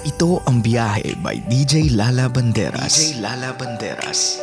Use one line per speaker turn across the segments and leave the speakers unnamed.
Ito ang Biyahe by DJ Lala Banderas. DJ Lala Banderas.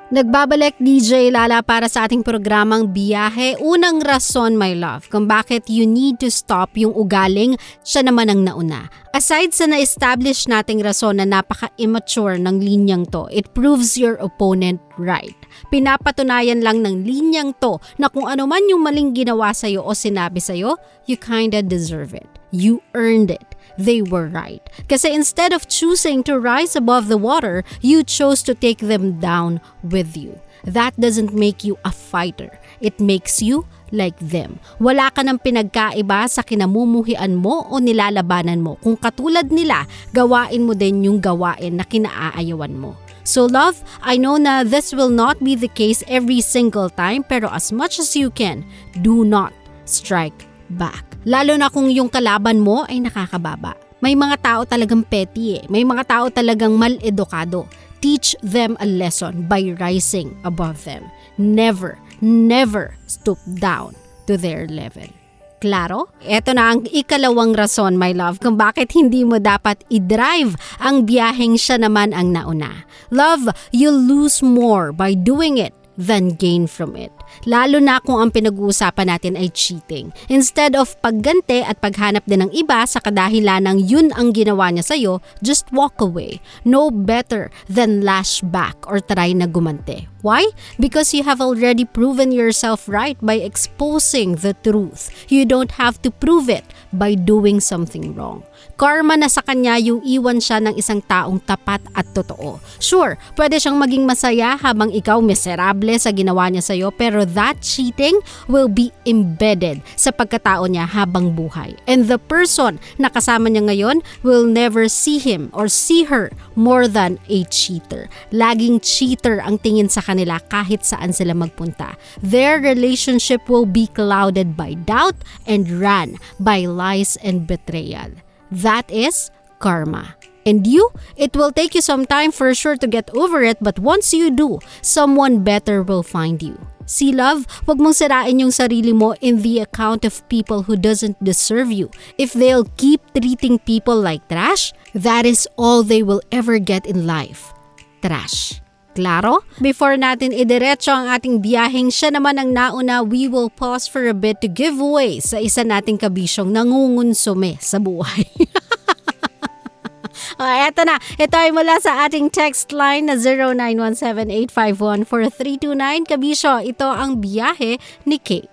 Nagbabalik DJ Lala para sa ating programang Biyahe. Unang rason, my love, kung bakit you need to stop yung ugaling siya naman ang nauna. Aside sa na-establish nating rason na napaka-immature ng linyang to, it proves your opponent right. Pinapatunayan lang ng linyang to na kung ano man yung maling ginawa sa'yo o sinabi sa'yo, you kinda deserve it. You earned it. They were right. Kasi instead of choosing to rise above the water, you chose to take them down with you. That doesn't make you a fighter. It makes you like them. Wala ka ng pinagkaiba sa kinamumuhian mo o nilalabanan mo. Kung katulad nila, gawain mo din yung gawain na kinaayawan mo. So love, I know na this will not be the case every single time, pero as much as you can, do not strike back. Lalo na kung yung kalaban mo ay nakakababa. May mga tao talagang petty eh. May mga tao talagang mal-edukado. Teach them a lesson by rising above them. Never, never stoop down to their level. Klaro? Ito na ang ikalawang rason, my love, kung bakit hindi mo dapat i-drive ang biyaheng siya naman ang nauna. Love, you'll lose more by doing it than gain from it. Lalo na kung ang pinag-uusapan natin ay cheating. Instead of pagganti at paghanap din ng iba sa kadahilanang yun ang ginawa niya sa'yo, just walk away. No better than lash back or try na gumante. Why? Because you have already proven yourself right by exposing the truth. You don't have to prove it by doing something wrong. Karma na sa kanya yung iwan siya ng isang taong tapat at totoo. Sure, pwede siyang maging masaya habang ikaw miserable sa ginawa niya sa'yo, pero that cheating will be embedded sa pagkatao niya habang buhay. And the person na kasama niya ngayon will never see him or see her more than a cheater. Laging cheater ang tingin sa kanila kahit saan sila magpunta. Their relationship will be clouded by doubt and run by lies and betrayal. That is karma. And you, it will take you some time for sure to get over it, but once you do, someone better will find you. See love, wag mong sirain yung sarili mo in the account of people who doesn't deserve you. If they'll keep treating people like trash, that is all they will ever get in life. Trash. Klaro? Before natin idiretso ang ating biyaheng siya naman ang nauna, we will pause for a bit to give way sa isa nating kabisyong nangungunsume sa buhay. Eto na. Ito ay mula sa ating text line na 0917-851-4329. Kabisyo, ito ang biyahe ni Kate.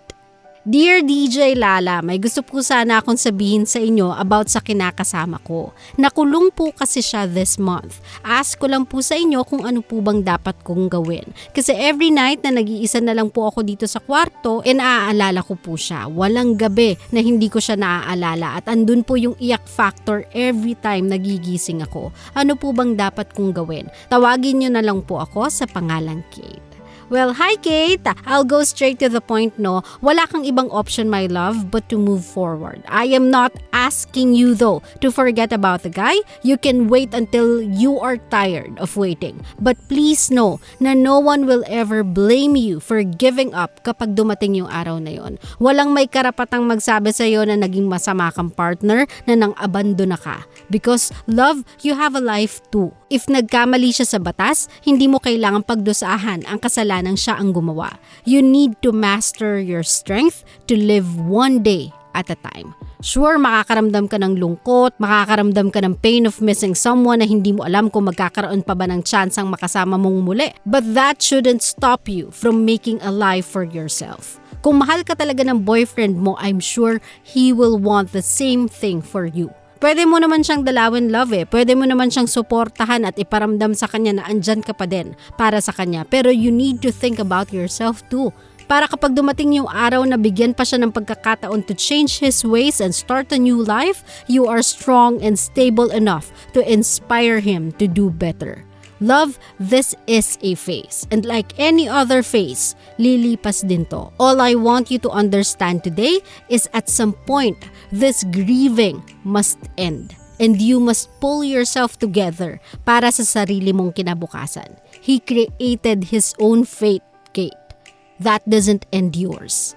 Dear DJ Lala, may gusto po sana akong sabihin sa inyo about sa kinakasama ko. Nakulong po kasi siya this month. Ask ko lang po sa inyo kung ano po bang dapat kong gawin. Kasi every night na nag-iisa na lang po ako dito sa kwarto, naaalala ko po siya. Walang gabi na hindi ko siya naaalala at andun po yung iyak factor every time nagigising ako. Ano po bang dapat kong gawin? Tawagin niyo na lang po ako sa pangalang Kate. Well, hi Kate! I'll go straight to the point, no? Wala kang ibang option, my love, but to move forward. I am not asking you though to forget about the guy. You can wait until you are tired of waiting. But please know na no one will ever blame you for giving up kapag dumating yung araw na yon. Walang may karapatang magsabi sa'yo na naging masama kang partner, na nang abandona ka. Because, love, you have a life too. If nagkamali siya sa batas, hindi mo kailangang pagdusahan ang kasalanan siya ang gumawa. You need to master your strength to live one day at a time. Sure, makakaramdam ka ng lungkot, makakaramdam ka ng pain of missing someone na hindi mo alam kung magkakaroon pa ba ng tsansang makasama mong muli. But that shouldn't stop you from making a life for yourself. Kung mahal ka talaga ng boyfriend mo, I'm sure he will want the same thing for you. Pwede mo naman siyang dalawin, love eh. Pwede mo naman siyang suportahan at iparamdam sa kanya na andyan ka pa din para sa kanya. Pero you need to think about yourself too. Para kapag dumating yung araw na bigyan pa siya ng pagkakataon to change his ways and start a new life, you are strong and stable enough to inspire him to do better. Love, this is a phase. And like any other phase, lilipas din to. All I want you to understand today is at some point, this grieving must end. And you must pull yourself together para sa sarili mong kinabukasan. He created his own fate, Kate. That doesn't end yours.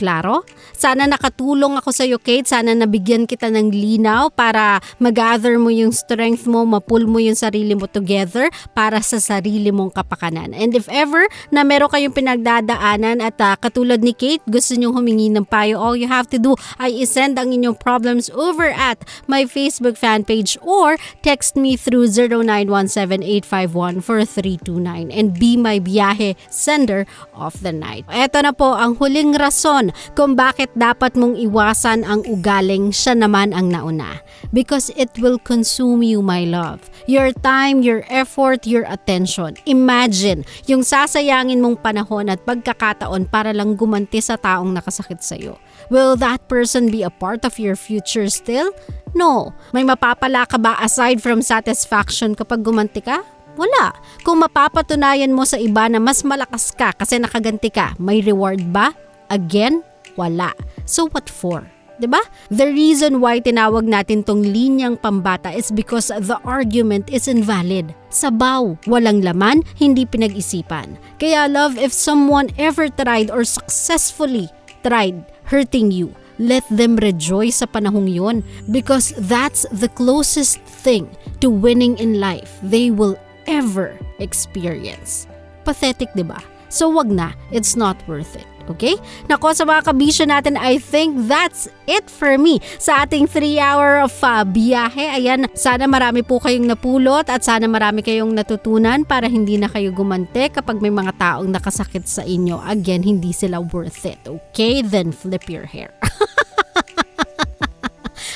Klaro? Sana nakatulong ako sa iyo, Kate. Sana nabigyan kita ng linaw para mag-gather mo yung strength mo, mapull mo yung sarili mo together para sa sarili mong kapakanan. And if ever na meron kayong pinagdadaanan at katulad ni Kate, gusto nyong humingi ng payo, all you have to do ay isend ang inyong problems over at my Facebook fan page or text me through 0917-851-4329 and be my biyahe sender of the night. Ito na po ang huling rason kung bakit dapat mong iwasan ang ugaling siya naman ang nauna. Because it will consume you, my love. Your time, your effort, your attention. Imagine yung sasayangin mong panahon at pagkakataon para lang gumanti sa taong nakasakit sa'yo. Will that person be a part of your future still? No. May mapapala ka ba aside from satisfaction kapag gumanti ka? Wala. Kung mapapatunayan mo sa iba na mas malakas ka kasi nakaganti ka, may reward ba? Again, wala. So what for? 'Di ba? The reason why tinawag natin tong linyang pambata is because the argument is invalid. Sabaw, walang laman, hindi pinag-isipan. Kaya love, if someone ever tried or successfully tried hurting you, let them rejoice sa panahong yon because that's the closest thing to winning in life they will ever experience. Pathetic, 'di ba? So wag na, it's not worth it. Okay? Nako, sa mga kabisyo natin, I think that's it for me sa ating 3-hour of biyahe. Ayan, sana marami po kayong napulot at sana marami kayong natutunan para hindi na kayo gumante kapag may mga taong nakasakit sa inyo. Again, hindi sila worth it. Okay? Then flip your hair.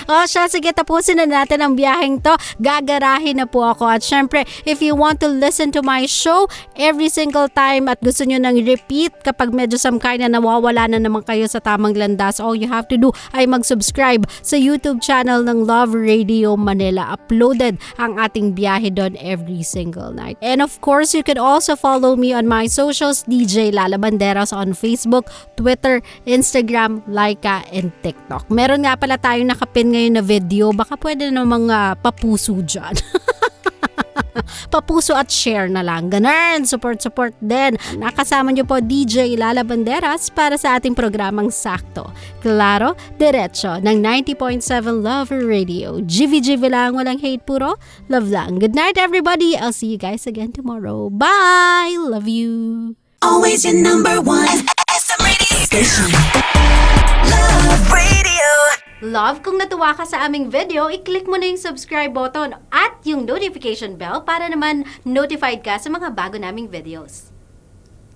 O siya, sige, tapusin na natin ang biyaheng to. Gagarahin na po ako. At syempre, if you want to listen to my show every single time at gusto nyo nang repeat kapag medyo some kind na nawawala na naman kayo sa tamang landas, all you have to do ay mag-subscribe sa YouTube channel ng Love Radio Manila. Uploaded ang ating biyahe doon every single night. And of course, you can also follow me on my socials, DJ Lala Banderas on Facebook, Twitter, Instagram, Laika, and TikTok. Meron nga pala tayong nakapin ngayon na video, baka pwede namang papuso dyan. Papuso at share na lang. Ganun, support din. Nakasama niyo po DJ Lala Banderas para sa ating programang Sakto, Klaro, Diretso ng 90.7 Love Radio. GV lang, walang hate, puro love lang. Good night everybody. I'll see you guys again tomorrow. Bye! Love you.
Always your number one SM radio station. Love Radio.
Love, kung natuwa ka sa aming video, i-click mo na yung subscribe button at yung notification bell para naman notified ka sa mga bago naming videos.